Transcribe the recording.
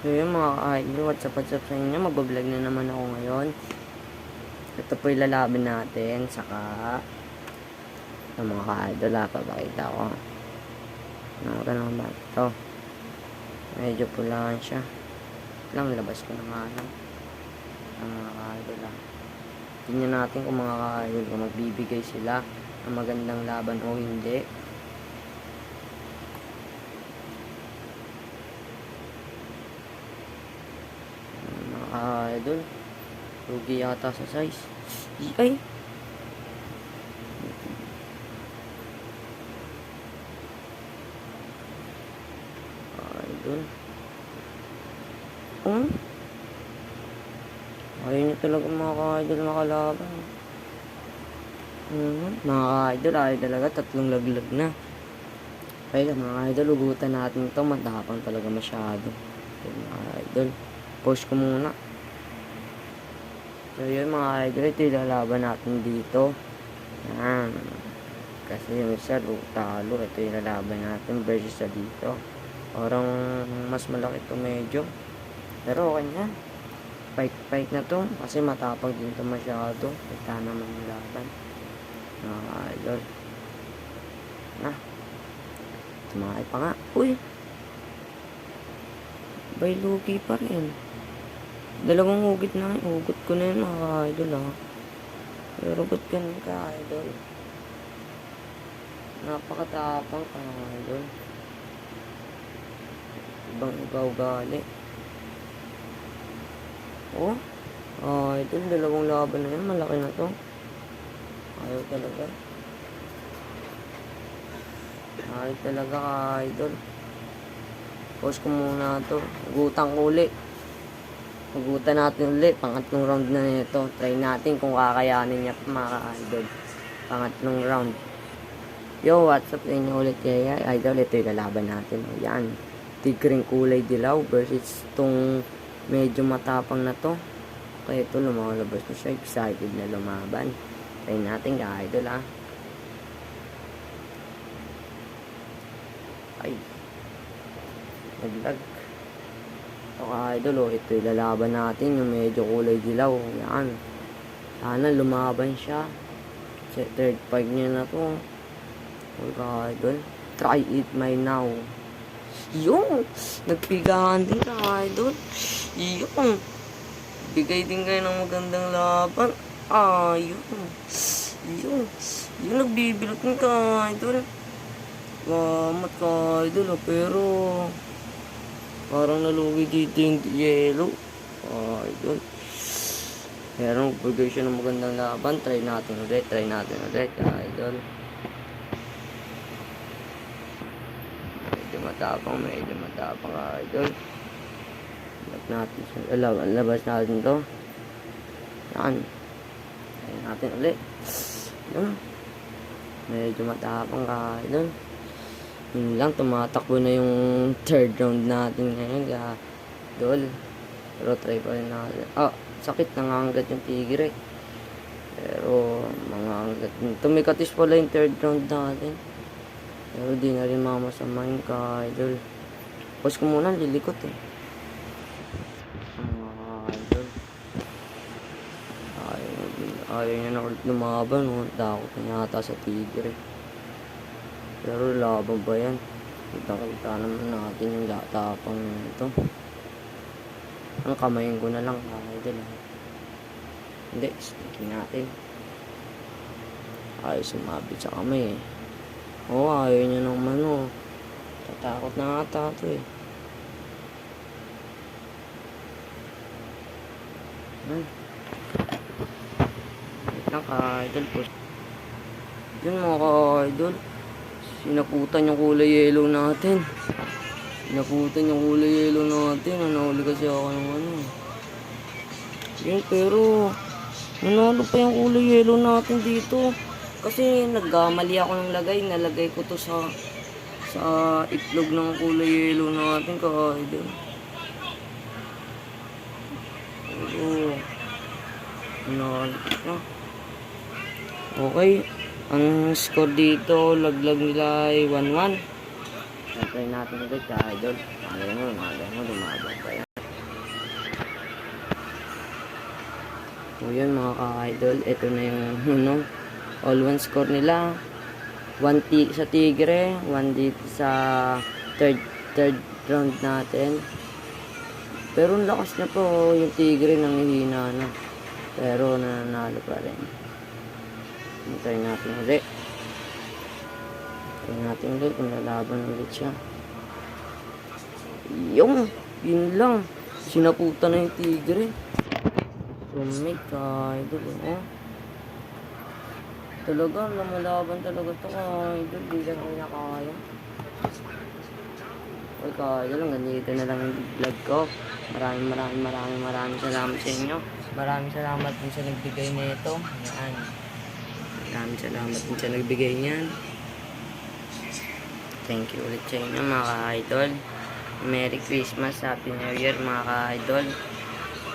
So yun mga ka-idol, what's up sa inyo, magbablog na naman ako ngayon. Ito po yung lalaban natin, saka ang mga ka-idol papakita ko. Nakaka lang ba ito? Medyo pulaan siya. Lang, labas ko na nga lang. Ang mga ka-idol tingnan natin kung mga ka-idol kung magbibigay sila ng magandang laban o hindi. Idol, rugi yata sa size. Ay! Idol. Ayaw nyo talaga mga ka-idol makalaban. Mga ka-idol, ayaw talaga, tatlong laglag na. Kaya mga idol, ugutan natin ito. Matapang talaga masyado. Okay, mga idol, post ko muna. So yun mga idol, ito yung lalaban natin dito. Yan. Kasi yung isa talo, ito yung lalaban natin versus sa dito. Parang mas malaki ito medyo. Pero okay na. Fight na to. Kasi matapang din ito masyado. Kita naman yung laban. Mga idol. Na. Tumakay pa nga. Uy. Bay lugi pa rin. Dalawang hugit na. Hugot ko na yun mga idol Pero ba't ganun ka idol? Napakatapang ka idol. Ibang ibaw gali. Idol, dalawang laban na yan. Malaki na to. Ayaw talaga. Ayaw talaga ka idol. Pause ko muna to. Hugutan ko ulit. Hugutan natin ulit. Pangatlong round na nito. Try natin kung kakayanin niya mga idol. Pangatlong round. Yo, what's up inyo ulit kaya idol. Ito yung lalaban natin. Yan. Tigring kulay dilaw versus itong medyo matapang na to. Kaya ito lumalabas na siya. Excited na lumaban. Try natin ka idol Ay. Naglag. Ito ka idol ito yung lalaban natin. Yung medyo kulay dilaw. Yan. Sana lumaban siya. Third fight niya na to. Okay idol. Try it my now. Yung nagpigahan din ka idol. Yung bigay din kayo ng magandang laban. Yung nagbibilot ng ka idol. Gamat ka idol pero parang nalugi dito yung yellow. Idol. Pero bigay siya ng magandang laban. Try natin ulit idol. Medyo matapang idol. Labas natin to. Yan. Try natin ulit. Yan. Medyo matapang idol. Yun lang, tumatakbo na yung third round natin ngayon idol. Pero try pa rin natin. Sakit, nangangagat yung tigre. Pero mangangagat. Tumikatis pala yung third round natin. Pero di na rin mamasamahin ka idol. Pause ko muna, lilikot idol. Ayaw niya na ulit lumaban. Takot na yata sa tigre. Pero laban ba yan? Kita naman natin yung tapang ito. Ang kamayin ko na lang idol. Hindi, sticking natin. Ayaw sumabit sa kamay ayaw niya naman tatakot na ata ito wait lang ka-idol po. Yun mga ka-idol, sinaputan yung kulay yellow natin. Nahuli kasi ako ng yun, pero nanalo pa yung kulay yellow natin dito. Kasi nagkamali ako ng lagay. Nalagay ko to sa itlog ng kulay yellow natin ka-idol. Okay. Ang score dito, laglag nila ay 1-1. Try natin ulit ka-idol. Malay mo lumaban pa yan. So yun mga ka-idol, ito na yung ano, all-one score nila. 1 sa Tigre, 1 dito sa third round natin. Pero ang lakas na po yung Tigre, nanghihina na. Pero nananalo pa rin. Hintayin natin ulit. Hintayin natin ulit kung lalaban ulit siya. Yun lang. Sinaputan na yung Tigre. So may ka-idol, oh. Talaga, lumalaban talaga ito ka-idol. Di lang ako nakakaya. Okay ka-idol, hanggang dito na lang yung vlog ko. Maraming salamat sa inyo. Maraming salamat din sa nagbigay nito. Ayan. Maraming salamat din sa nagbigay niyan. Thank you ulit sa inyo mga ka-idol. Merry Christmas, Happy New Year mga ka-idol.